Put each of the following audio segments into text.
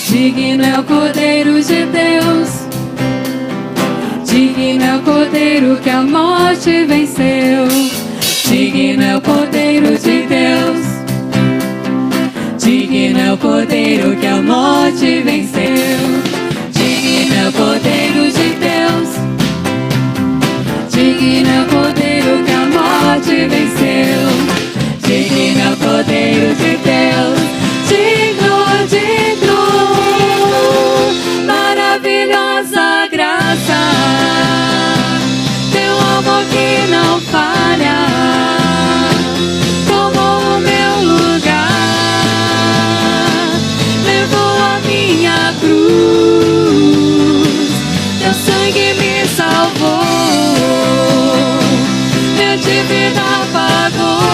Digno é o Cordeiro de Deus, digno é o Cordeiro que a morte venceu. Digno é o Cordeiro de Deus, digno é o Cordeiro que a morte venceu. Digno é o Cordeiro de Deus, digno é o Cordeiro que a morte venceu. Digno é o Cordeiro de Deus, digno, digno, maravilhosa graça, teu amor que não falha, tomou o meu lugar, levou a minha cruz, teu sangue me salvou, minha dívida pagou.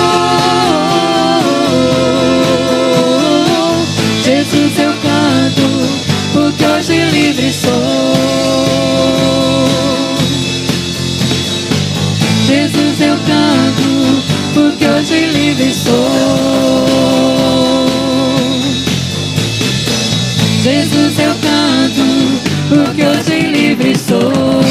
Jesus, eu canto, porque hoje livre sou. Jesus, eu canto, porque hoje livre sou. Jesus, eu canto, porque hoje livre sou.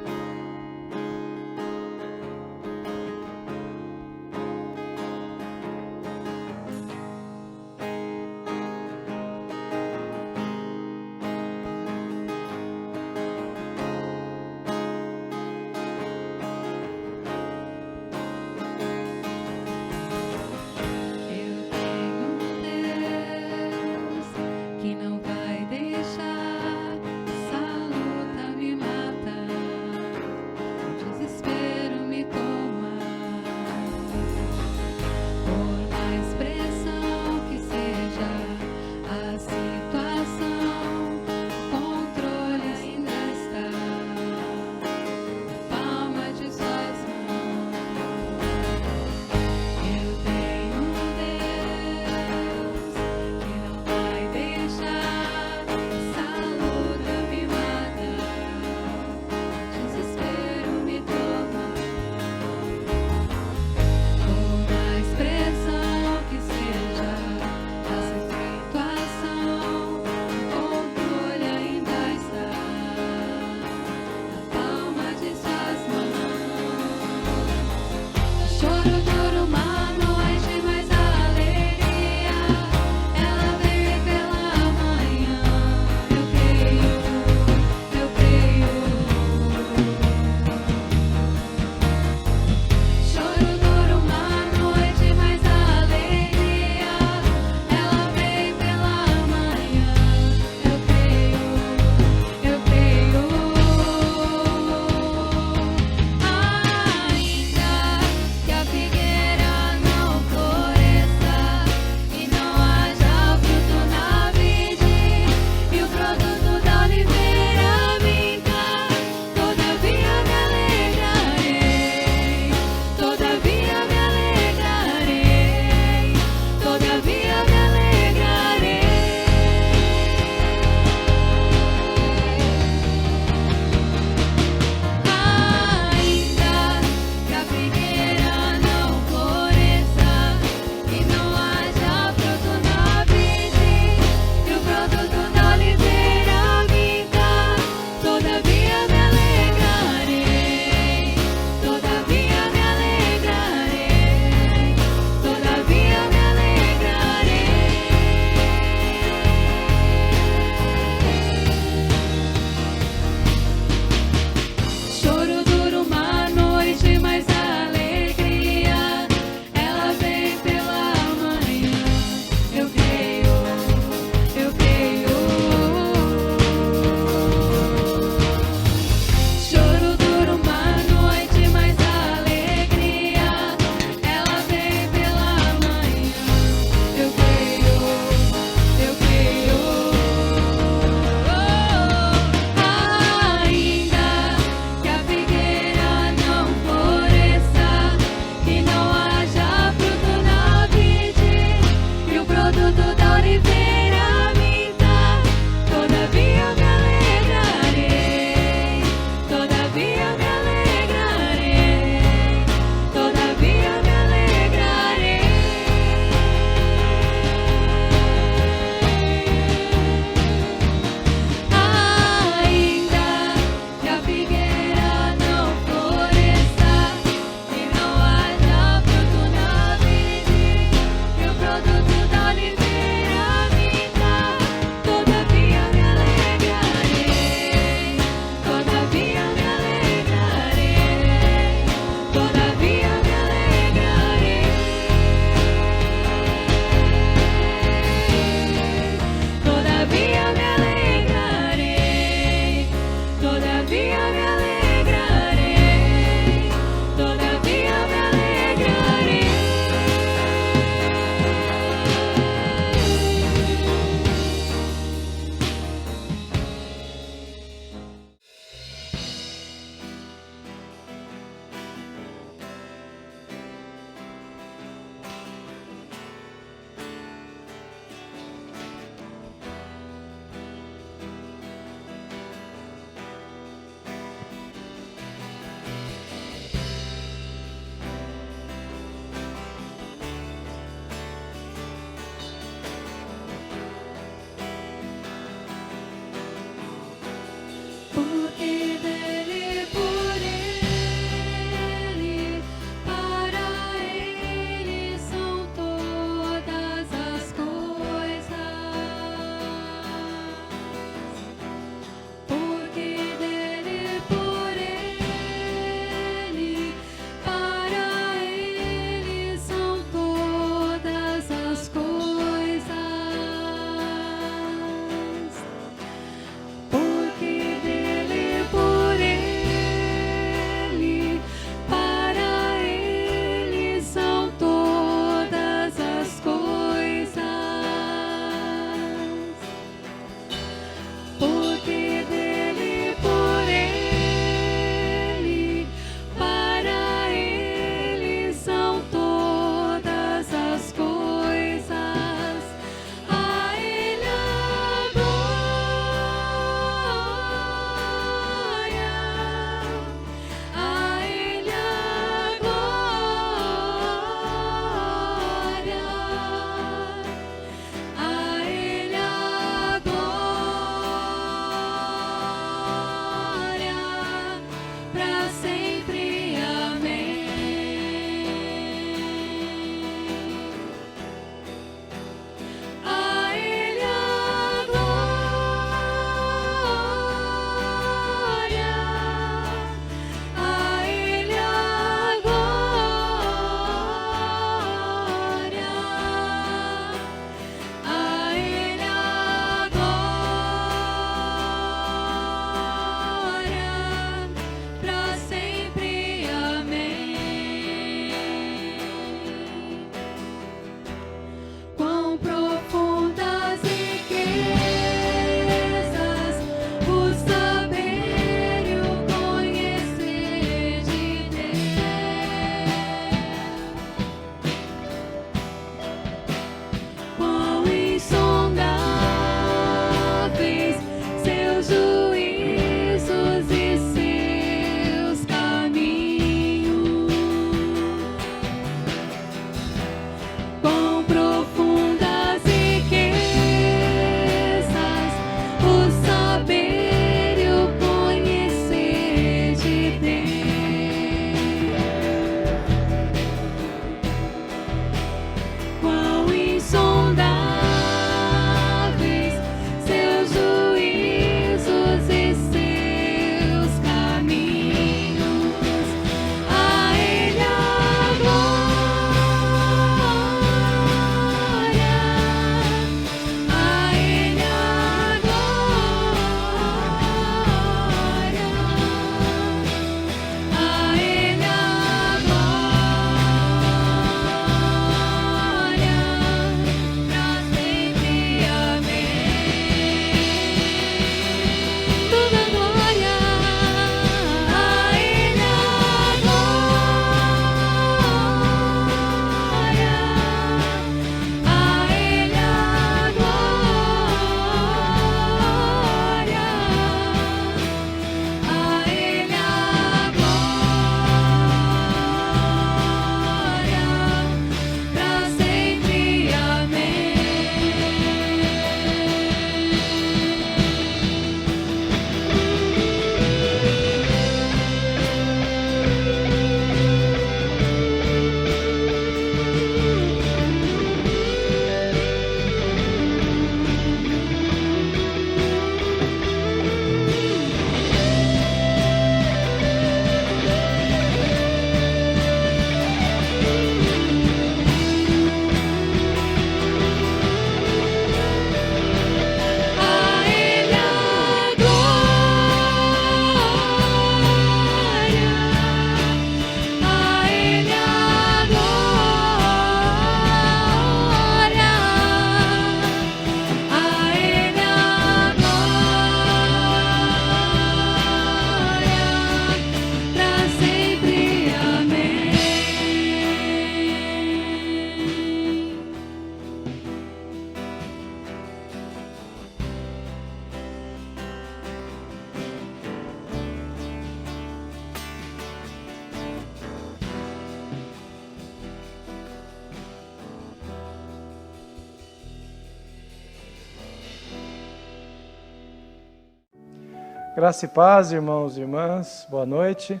Graça e paz, irmãos e irmãs, boa noite.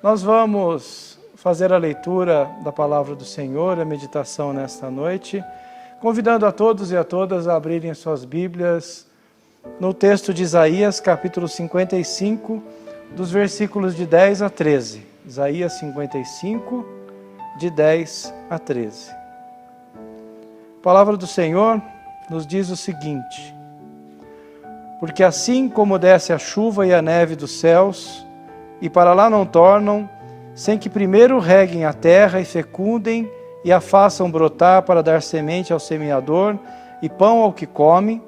Nós vamos fazer a leitura da palavra do Senhor, a meditação nesta noite, convidando a todos e a todas a abrirem suas Bíblias no texto de Isaías, capítulo 55, dos versículos de 10 a 13. Isaías 55, de 10 a 13. A palavra do Senhor nos diz o seguinte: porque assim como desce a chuva e a neve dos céus, e para lá não tornam, sem que primeiro reguem a terra e fecundem e a façam brotar para dar semente ao semeador e pão ao que come,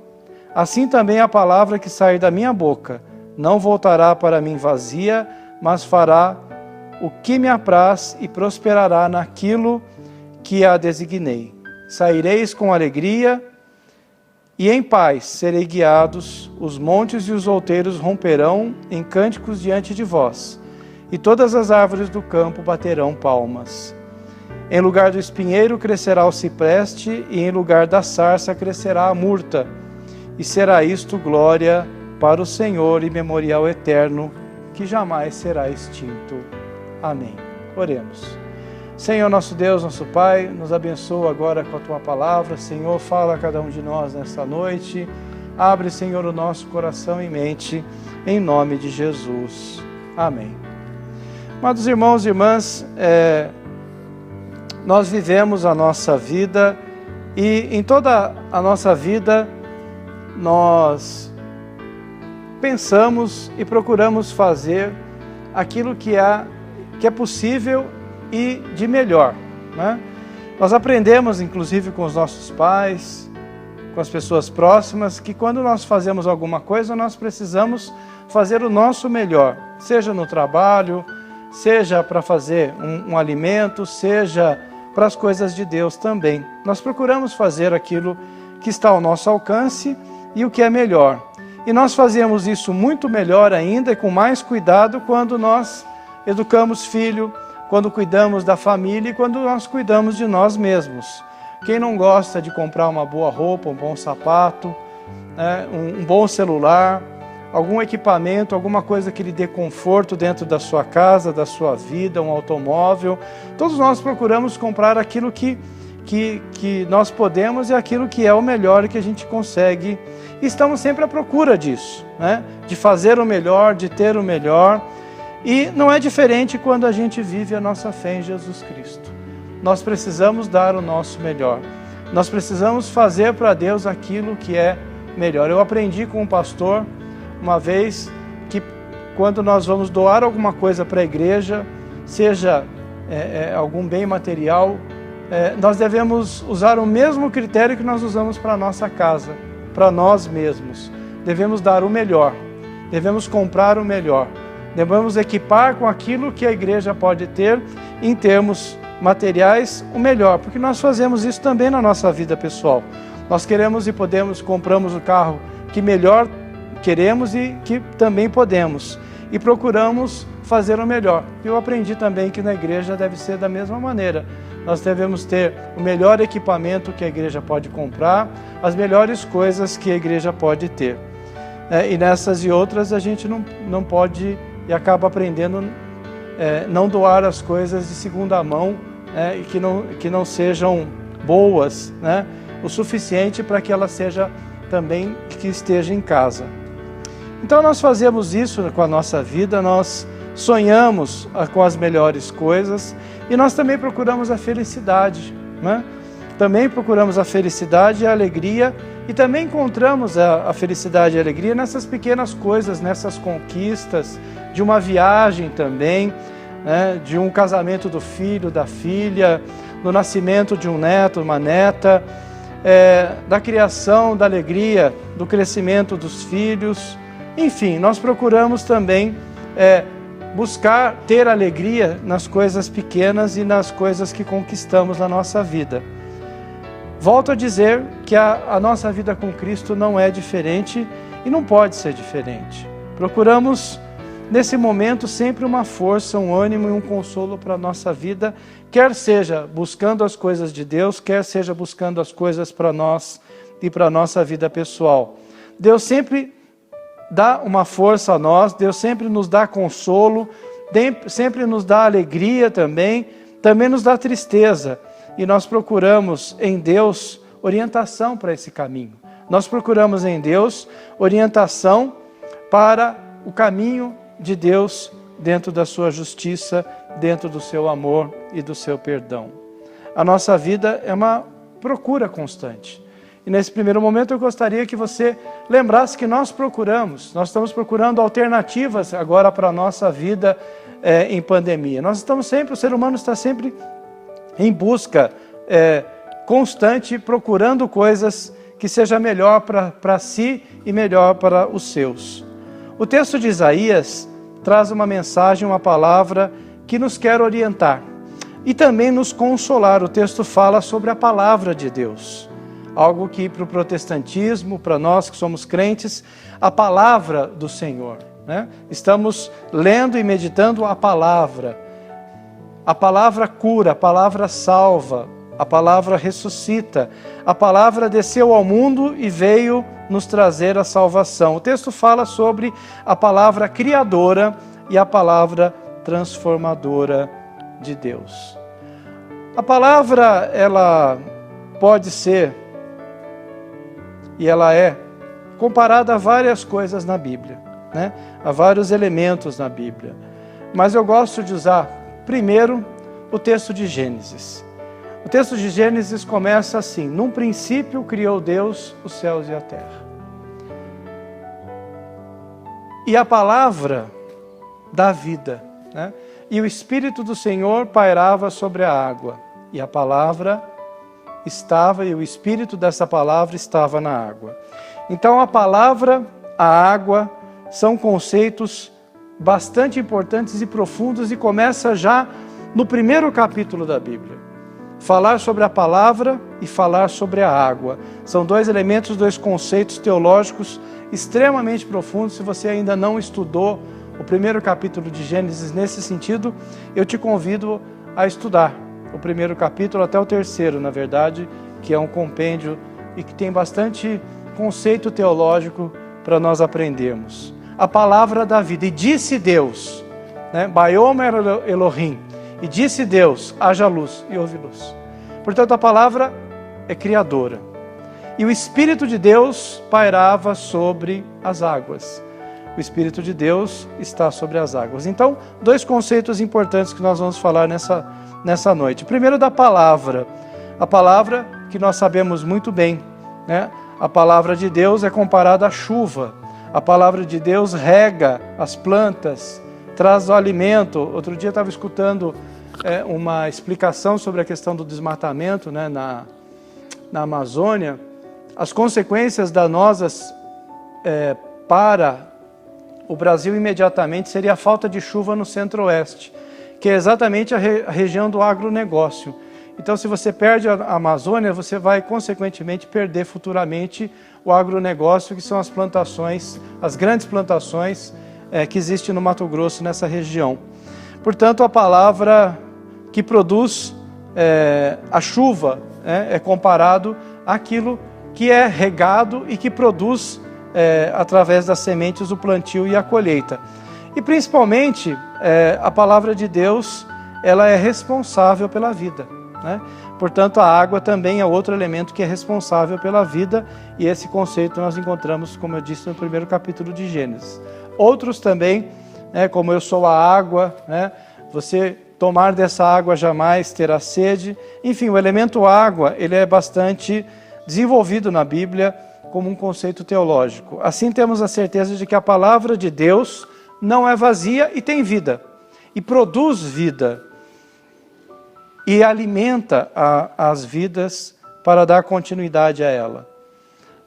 assim também a palavra que sair da minha boca não voltará para mim vazia, mas fará o que me apraz e prosperará naquilo que a designei. Saireis com alegria e em paz serei guiados, os montes e os outeiros romperão em cânticos diante de vós, e todas as árvores do campo baterão palmas. Em lugar do espinheiro crescerá o cipreste, e em lugar da sarça crescerá a murta, e será isto glória para o Senhor e memorial eterno, que jamais será extinto. Amém. Oremos. Senhor, nosso Deus, nosso Pai, nos abençoa agora com a Tua palavra. Senhor, fala a cada um de nós nesta noite. Abre, Senhor, o nosso coração e mente, em nome de Jesus. Amém. Amados irmãos e irmãs, nós vivemos a nossa vida e em toda a nossa vida nós pensamos e procuramos fazer aquilo que é possível e de melhor, né? Nós aprendemos, inclusive com os nossos pais, com as pessoas próximas, que quando nós fazemos alguma coisa, nós precisamos fazer o nosso melhor, seja no trabalho, seja para fazer um alimento, seja para as coisas de Deus também. Nós procuramos fazer aquilo que está ao nosso alcance e o que é melhor. E nós fazemos isso muito melhor ainda e com mais cuidado quando nós educamos filho, quando cuidamos da família e quando nós cuidamos de nós mesmos. Quem não gosta de comprar uma boa roupa, um bom sapato, um bom celular, algum equipamento, alguma coisa que lhe dê conforto dentro da sua casa, da sua vida, um automóvel? Todos nós procuramos comprar aquilo que nós podemos e aquilo que é o melhor e que a gente consegue. E estamos sempre à procura disso, né? De fazer o melhor, de ter o melhor. E não é diferente quando a gente vive a nossa fé em Jesus Cristo. Nós precisamos dar o nosso melhor. Nós precisamos fazer para Deus aquilo que é melhor. Eu aprendi com um pastor uma vez que quando nós vamos doar alguma coisa para a igreja, seja algum bem material, nós devemos usar o mesmo critério que nós usamos para a nossa casa, para nós mesmos. Devemos dar o melhor, devemos comprar o melhor. Devemos equipar com aquilo que a igreja pode ter, em termos materiais, o melhor, porque nós fazemos isso também na nossa vida pessoal. Nós queremos e podemos, compramos o carro que melhor queremos e que também podemos, e procuramos fazer o melhor. Eu aprendi também que na igreja deve ser da mesma maneira. Nós devemos ter o melhor equipamento que a igreja pode comprar, as melhores coisas que a igreja pode ter. E nessas e outras a gente não pode e acaba aprendendo não doar as coisas de segunda mão, e que não sejam boas, né, o suficiente para que ela seja também que esteja em casa. Então nós fazemos isso com a nossa vida, nós sonhamos com as melhores coisas e nós também procuramos a felicidade, né? Também procuramos a felicidade e a alegria e também encontramos a felicidade e a alegria nessas pequenas coisas, nessas conquistas, de uma viagem também, né? De um casamento do filho, da filha, do nascimento de um neto, uma neta, da criação, da alegria, do crescimento dos filhos. Enfim, nós procuramos também buscar ter alegria nas coisas pequenas e nas coisas que conquistamos na nossa vida. Volto a dizer que a nossa vida com Cristo não é diferente e não pode ser diferente. Procuramos, nesse momento, sempre uma força, um ânimo e um consolo para a nossa vida, quer seja buscando as coisas de Deus, quer seja buscando as coisas para nós e para a nossa vida pessoal. Deus sempre dá uma força a nós, Deus sempre nos dá consolo, sempre nos dá alegria também nos dá tristeza. E nós procuramos em Deus orientação para esse caminho. Nós procuramos em Deus orientação para o caminho de Deus dentro da sua justiça, dentro do seu amor e do seu perdão. A nossa vida é uma procura constante. E nesse primeiro momento eu gostaria que você lembrasse que nós estamos procurando alternativas agora para a nossa vida em pandemia. O ser humano está sempre em busca constante, procurando coisas que seja melhor para si e melhor para os seus. O texto de Isaías traz uma mensagem, uma palavra que nos quer orientar e também nos consolar. O texto fala sobre a palavra de Deus, algo que para o protestantismo, para nós que somos crentes, a palavra do Senhor, né? Estamos lendo e meditando a palavra cura, a palavra salva, a palavra ressuscita, a palavra desceu ao mundo e veio nos trazer a salvação. O texto fala sobre a palavra criadora e a palavra transformadora de Deus. A palavra, ela pode ser, e ela é, comparada a várias coisas na Bíblia, né? Há vários elementos na Bíblia. Mas eu gosto de usar, primeiro, o texto de Gênesis. O texto de Gênesis começa assim: num princípio criou Deus os céus e a terra. E a palavra dá vida, né? E o Espírito do Senhor pairava sobre a água. E a palavra estava, e o Espírito dessa palavra estava na água. Então a palavra, a água, são conceitos bastante importantes e profundos, e começa já no primeiro capítulo da Bíblia. Falar sobre a palavra e falar sobre a água. São dois elementos, dois conceitos teológicos extremamente profundos. Se você ainda não estudou o primeiro capítulo de Gênesis nesse sentido, eu te convido a estudar o primeiro capítulo até o terceiro, na verdade, que é um compêndio e que tem bastante conceito teológico para nós aprendermos. A palavra da vida. E disse Deus, né? Baiomer Elohim. E disse Deus, haja luz, e houve luz. Portanto, a palavra é criadora. E o Espírito de Deus pairava sobre as águas. O Espírito de Deus está sobre as águas. Então, dois conceitos importantes que nós vamos falar nessa noite. Primeiro, da palavra. A palavra que nós sabemos muito bem, né? A palavra de Deus é comparada à chuva. A palavra de Deus rega as plantas, traz o alimento. Outro dia eu estava escutando uma explicação sobre a questão do desmatamento, né, na Amazônia. As consequências danosas para o Brasil imediatamente seria a falta de chuva no centro-oeste, que é exatamente a região do agronegócio. Então, se você perde a Amazônia, você vai, consequentemente, perder futuramente o agronegócio, que são as plantações, as grandes plantações que existem no Mato Grosso, nessa região. Portanto, a palavra que produz a chuva é comparado àquilo que é regado e que produz, através das sementes, o plantio e a colheita. E, principalmente, a palavra de Deus, ela é responsável pela vida, né? Portanto, a água também é outro elemento que é responsável pela vida, e esse conceito nós encontramos, como eu disse, no primeiro capítulo de Gênesis. Outros também, né, como eu sou a água, né, você tomar dessa água jamais terá sede. Enfim, o elemento água, ele é bastante desenvolvido na Bíblia como um conceito teológico. Assim, temos a certeza de que a palavra de Deus não é vazia e tem vida, e produz vida, e alimenta as vidas para dar continuidade a ela.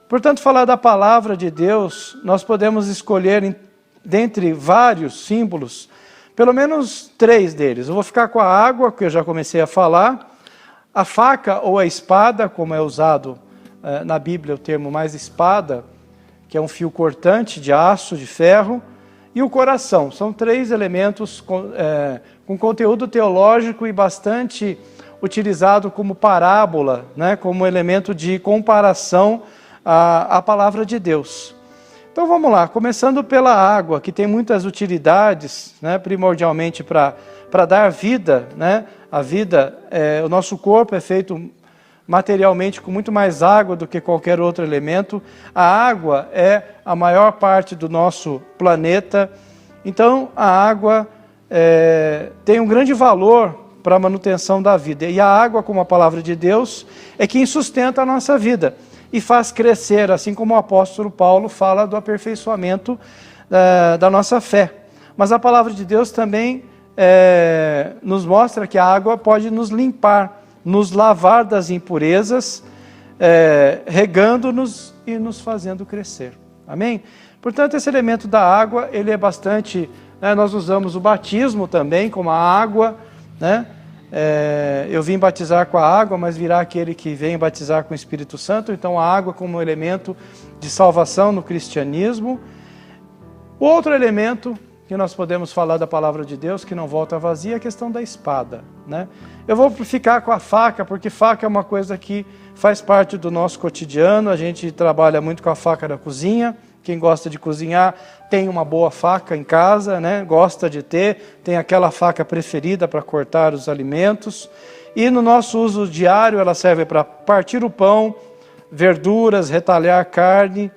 Portanto, falar da palavra de Deus, nós podemos escolher, dentre vários símbolos, pelo menos 3 deles. Eu vou ficar com a água, que eu já comecei a falar, a faca ou a espada, como é usado na Bíblia o termo mais espada, que é um fio cortante de aço, de ferro, e o coração. São 3 elementos com conteúdo teológico e bastante utilizado como parábola, né, como elemento de comparação à palavra de Deus. Então, Então vamos lá, começando pela água, que tem muitas utilidades, né, primordialmente para dar vida, né? A vida, o nosso corpo é feito materialmente com muito mais água do que qualquer outro elemento. A água é a maior parte do nosso planeta. Então a água tem um grande valor para a manutenção da vida. E a água, como a palavra de Deus, é quem sustenta a nossa vida e faz crescer, assim como o apóstolo Paulo fala do aperfeiçoamento da nossa fé. Mas a palavra de Deus também nos mostra que a água pode nos limpar, nos lavar das impurezas, regando-nos e nos fazendo crescer. Amém? Portanto, esse elemento da água, ele é bastante... nós usamos o batismo também como a água, né? Eu vim batizar com a água, mas virá aquele que vem batizar com o Espírito Santo. Então a água como um elemento de salvação no cristianismo. O outro elemento que nós podemos falar da palavra de Deus, que não volta vazia, é a questão da espada, né? Eu vou ficar com a faca, porque faca é uma coisa que faz parte do nosso cotidiano. A gente trabalha muito com a faca da cozinha. Quem gosta de cozinhar tem uma boa faca em casa, né? Gosta de ter, tem aquela faca preferida para cortar os alimentos. E no nosso uso diário ela serve para partir o pão, verduras, retalhar carne,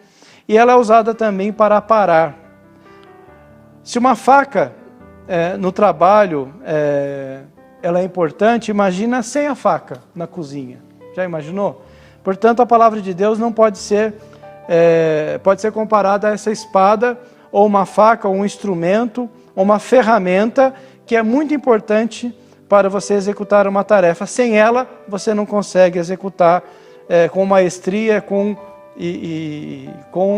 e ela é usada também para aparar. Se uma faca no trabalho ela é importante, imagina sem a faca na cozinha. Já imaginou? Portanto, a palavra de Deus não pode ser comparada a essa espada, ou uma faca, ou um instrumento, ou uma ferramenta que é muito importante para você executar uma tarefa. Sem ela, você não consegue executar com maestria, com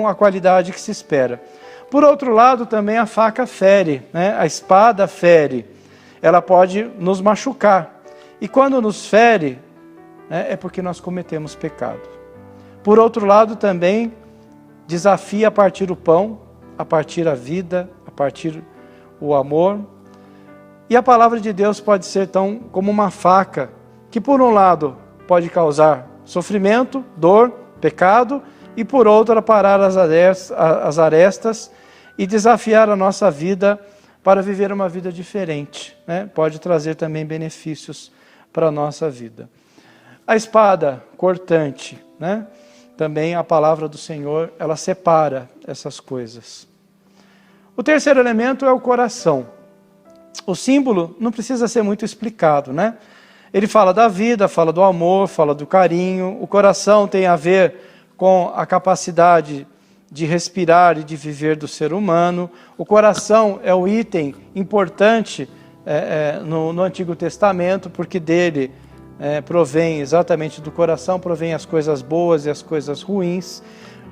a qualidade que se espera. Por outro lado, também a faca fere, né? A espada fere. Ela pode nos machucar. E quando nos fere, é porque nós cometemos pecado. Por outro lado, também desafia a partir o pão, a partir a vida, a partir o amor. E a palavra de Deus pode ser tão como uma faca, que por um lado pode causar sofrimento, dor, pecado, e por outro aparar as arestas e desafiar a nossa vida para viver uma vida diferente, né? Pode trazer também benefícios para a nossa vida. A espada cortante, né? Também a palavra do Senhor, ela separa essas coisas. O terceiro elemento é o coração. O símbolo não precisa ser muito explicado, né? Ele fala da vida, fala do amor, fala do carinho. O coração tem a ver com a capacidade de respirar e de viver do ser humano. O coração é o item importante no Antigo Testamento, porque dele provém exatamente do coração, provém as coisas boas e as coisas ruins.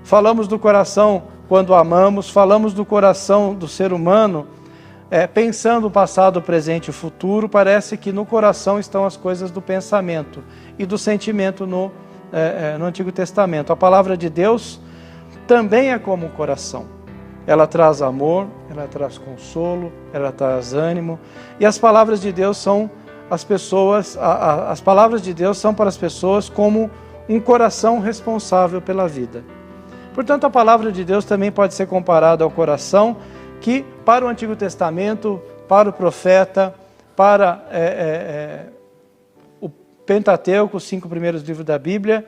Falamos do coração quando amamos, falamos do coração do ser humano, pensando o passado, o presente e o futuro. Parece que no coração estão as coisas do pensamento e do sentimento no Antigo Testamento. A palavra de Deus também é como o coração. Ela traz amor, ela traz consolo, ela traz ânimo. E as palavras de Deus são as palavras de Deus são para as pessoas como um coração responsável pela vida. Portanto, a palavra de Deus também pode ser comparada ao coração, que para o Antigo Testamento, para o profeta, para o Pentateuco, os 5 primeiros livros da Bíblia,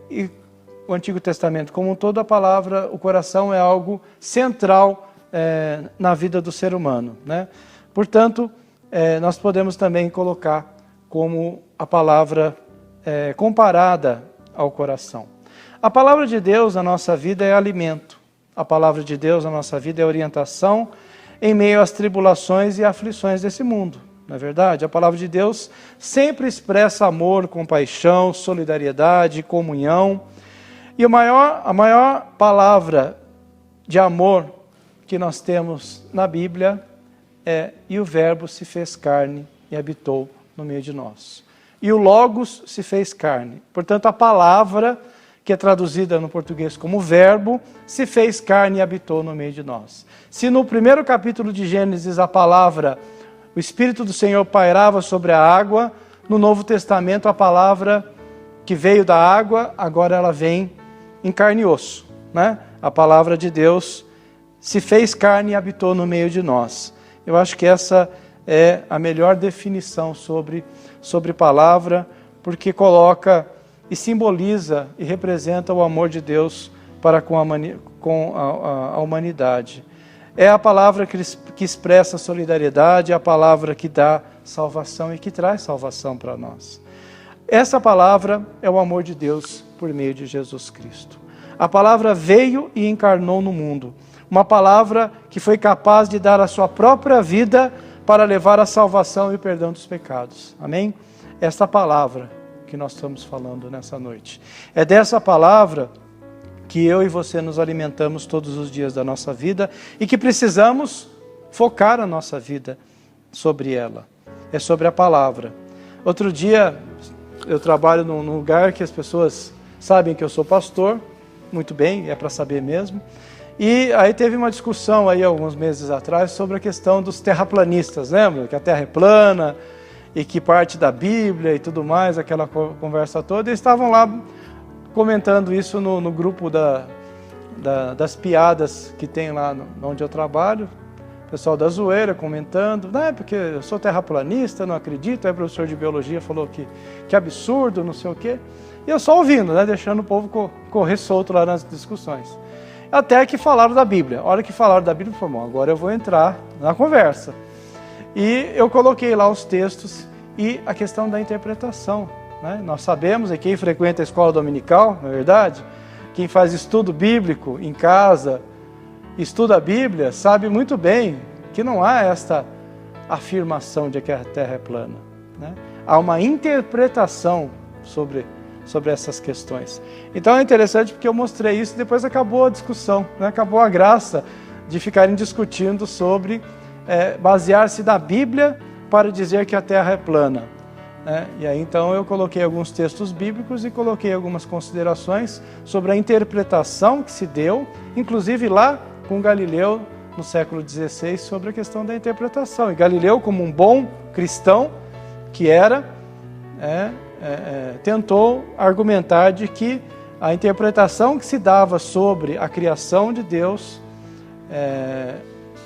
e o Antigo Testamento como um todo, a palavra, o coração é algo central na vida do ser humano, né? Portanto, nós podemos também colocar como a palavra comparada ao coração. A palavra de Deus na nossa vida é alimento. A palavra de Deus na nossa vida é orientação em meio às tribulações e aflições desse mundo. Não é verdade? A palavra de Deus sempre expressa amor, compaixão, solidariedade, comunhão. E a maior palavra de amor que nós temos na Bíblia e o Verbo se fez carne e habitou no meio de nós. E o Logos se fez carne. Portanto, a palavra, que é traduzida no português como verbo, se fez carne e habitou no meio de nós. Se no primeiro capítulo de Gênesis a palavra, o Espírito do Senhor pairava sobre a água, no Novo Testamento a palavra que veio da água, agora ela vem em carne e osso, né? A palavra de Deus se fez carne e habitou no meio de nós. Eu acho que essa é a melhor definição sobre palavra, porque coloca e simboliza e representa o amor de Deus para com a humanidade. É a palavra que expressa solidariedade, é a palavra que dá salvação e que traz salvação para nós. Essa palavra é o amor de Deus por meio de Jesus Cristo. A palavra veio e encarnou no mundo. Uma palavra que foi capaz de dar a sua própria vida para levar a salvação e o perdão dos pecados. Amém? Esta palavra que nós estamos falando nessa noite. É dessa palavra que eu e você nos alimentamos todos os dias da nossa vida e que precisamos focar a nossa vida sobre ela. É sobre a palavra. Outro dia, eu trabalho num lugar que as pessoas sabem que eu sou pastor, muito bem, é para saber mesmo. E aí teve uma discussão aí alguns meses atrás sobre a questão dos terraplanistas, lembra? Que a Terra é plana e que parte da Bíblia e tudo mais, aquela conversa toda. E estavam lá comentando isso no grupo das piadas que tem lá onde eu trabalho. O pessoal da zoeira comentando, não é porque eu sou terraplanista, não acredito. Aí o professor de biologia falou que absurdo, não sei o quê. E eu só ouvindo, né, deixando o povo correr solto lá nas discussões. Até que falaram da Bíblia. A hora que falaram da Bíblia, eu falei, bom, agora eu vou entrar na conversa. E eu coloquei lá os textos e a questão da interpretação. Né? Nós sabemos, e quem frequenta a escola dominical, não é verdade? Quem faz estudo bíblico em casa, estuda a Bíblia, sabe muito bem que não há esta afirmação de que a Terra é plana. Né? Há uma interpretação sobre essas questões. Então é interessante porque eu mostrei isso e depois acabou a discussão, né? Acabou a graça de ficarem discutindo sobre basear-se na Bíblia para dizer que a Terra é plana. Né? E aí então eu coloquei alguns textos bíblicos e coloquei algumas considerações sobre a interpretação que se deu, inclusive lá com Galileu no século XVI, sobre a questão da interpretação. E Galileu, como um bom cristão que era, tentou argumentar de que a interpretação que se dava sobre a criação de Deus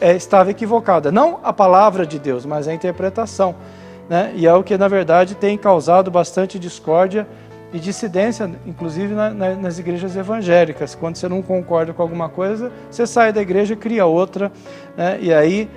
estava equivocada. Não a palavra de Deus, mas a interpretação. Né? E é o que, na verdade, tem causado bastante discórdia e dissidência, inclusive nas igrejas evangélicas. Quando você não concorda com alguma coisa, você sai da igreja e cria outra, né? E aí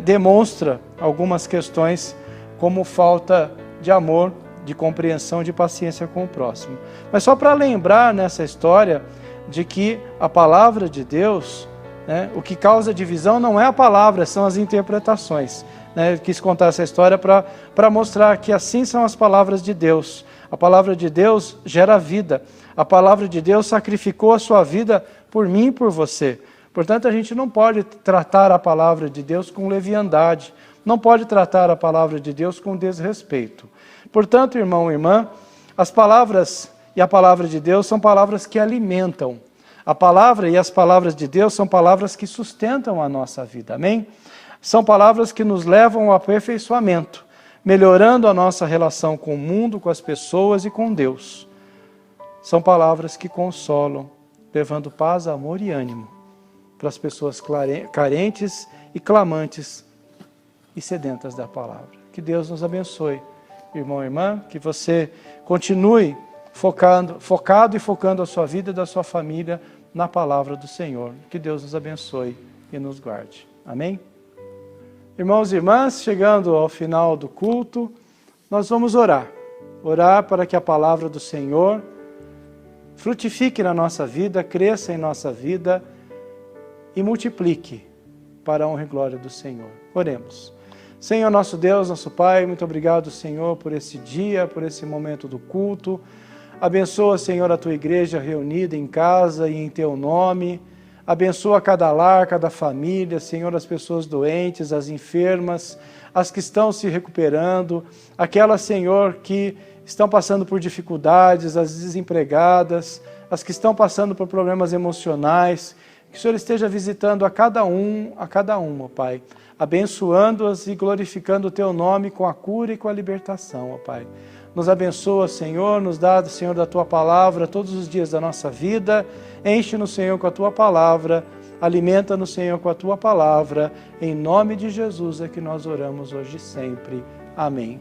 demonstra algumas questões como falta de amor, de compreensão, de paciência com o próximo. Mas só para lembrar nessa história de que a palavra de Deus, né, o que causa divisão não é a palavra, são as interpretações. Né? Eu quis contar essa história para mostrar que assim são as palavras de Deus. A palavra de Deus gera vida. A palavra de Deus sacrificou a sua vida por mim e por você. Portanto, a gente não pode tratar a palavra de Deus com leviandade. Não pode tratar a palavra de Deus com desrespeito. Portanto, irmão e irmã, as palavras e a palavra de Deus são palavras que alimentam. A palavra e as palavras de Deus são palavras que sustentam a nossa vida, amém? São palavras que nos levam ao aperfeiçoamento, melhorando a nossa relação com o mundo, com as pessoas e com Deus. São palavras que consolam, levando paz, amor e ânimo para as pessoas carentes e clamantes e sedentas da palavra. Que Deus nos abençoe, irmão e irmã, que você continue focado e focando a sua vida e da sua família na palavra do Senhor. Que Deus nos abençoe e nos guarde. Amém? Irmãos e irmãs, chegando ao final do culto, nós vamos orar. Orar para que a palavra do Senhor frutifique na nossa vida, cresça em nossa vida e multiplique para a honra e glória do Senhor. Oremos. Senhor, nosso Deus, nosso Pai, muito obrigado, Senhor, por esse dia, por esse momento do culto. Abençoa, Senhor, a Tua igreja reunida em casa e em Teu nome. Abençoa cada lar, cada família, Senhor, as pessoas doentes, as enfermas, as que estão se recuperando, aquelas, Senhor, que estão passando por dificuldades, as desempregadas, as que estão passando por problemas emocionais. Que o Senhor esteja visitando a cada uma, Pai, abençoando-as e glorificando o Teu nome com a cura e com a libertação, ó Pai. Nos abençoa, Senhor, nos dá, Senhor, da Tua palavra todos os dias da nossa vida. Enche-nos, Senhor, com a Tua palavra. Alimenta-nos, Senhor, com a Tua palavra. Em nome de Jesus é que nós oramos hoje e sempre. Amém.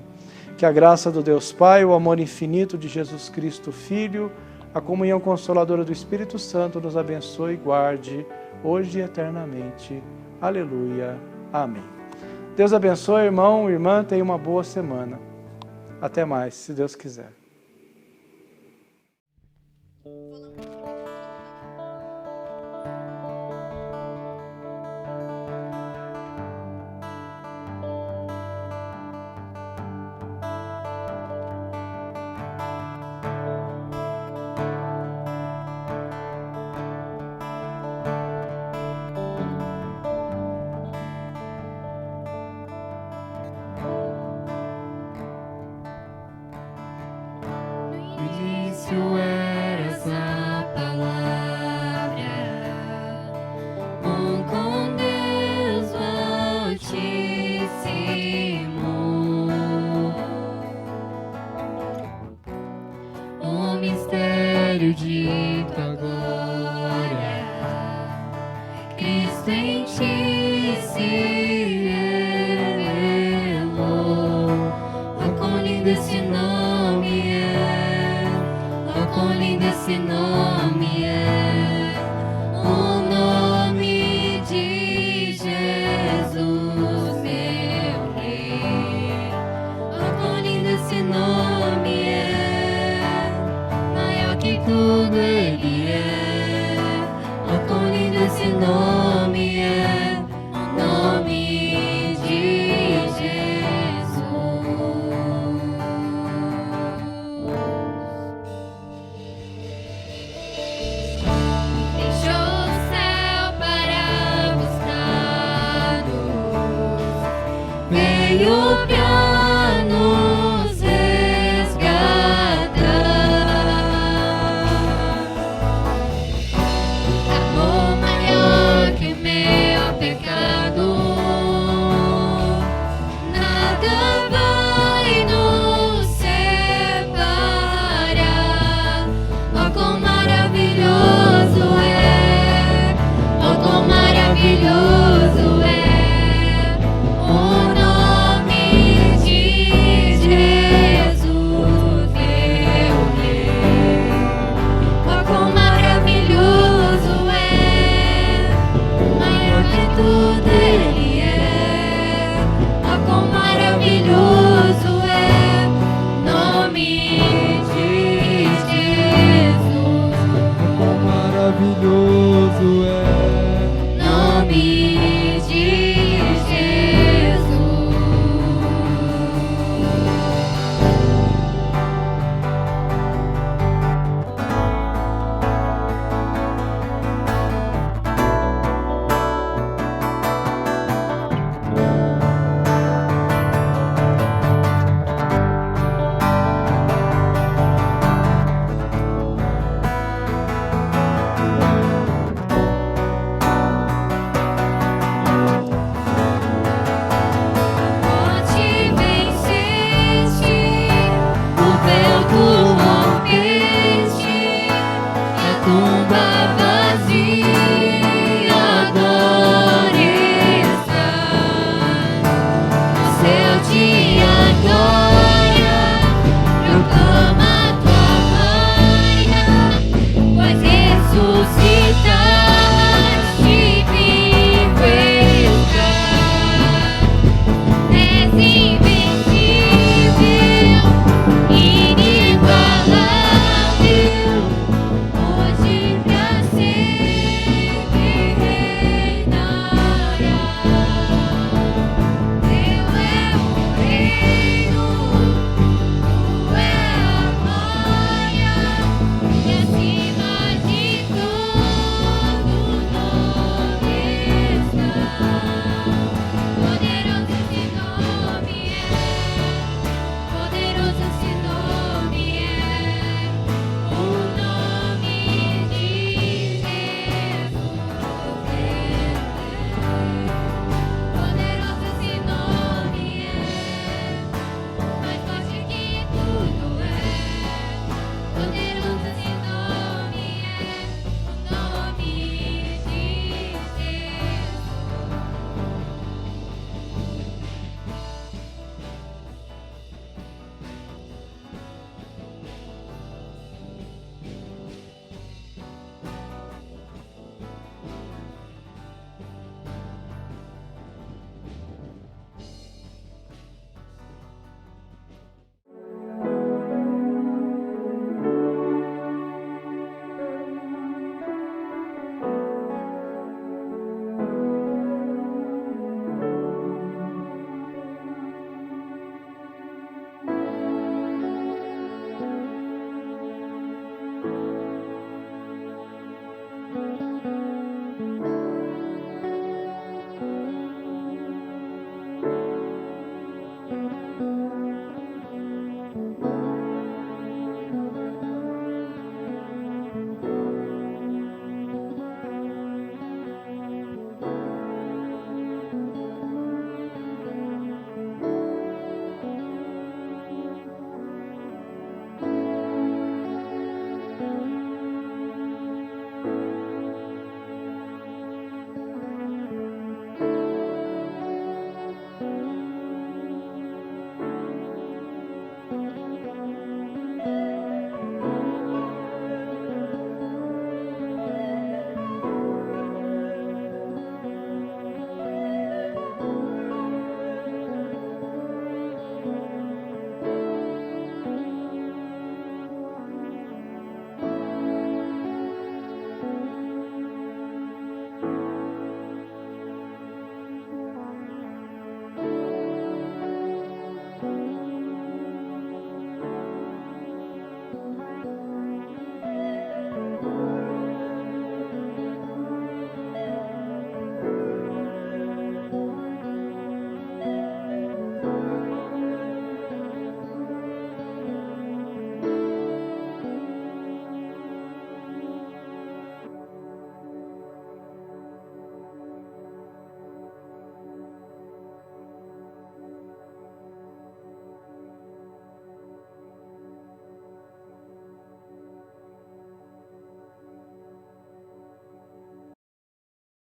Que a graça do Deus Pai, o amor infinito de Jesus Cristo, Filho, a comunhão consoladora do Espírito Santo nos abençoe e guarde hoje e eternamente. Aleluia. Amém. Deus abençoe, irmão, irmã, tenha uma boa semana. Até mais, se Deus quiser. Tu eras a palavra, com Deus Altíssimo, o mistério de tua glória, Cristo em ti se revelou. Oh, quão lindo esse nome é! Quão lindo esse nome é, o nome de Jesus, meu Rei. Oh, quão lindo esse nome é, maior que tudo Ele é. Oh, quão lindo esse nome é, o nome de Jesus. Deixou o céu para buscar-nos, veio pra nos resgatar. Amor maior que meu pecado, nada vai nos separar. Oh, quão maravilhoso é, oh, quão maravilhoso é o nome de Jesus, meu Rei. Oh, quão maravilhoso é, maior que tudo Ele é. Oh, quão maravilhoso é o nome de Jesus. Quão maravilhoso é. Nome de Jesus. Morte venceste, o véu tu rompeste, a tumba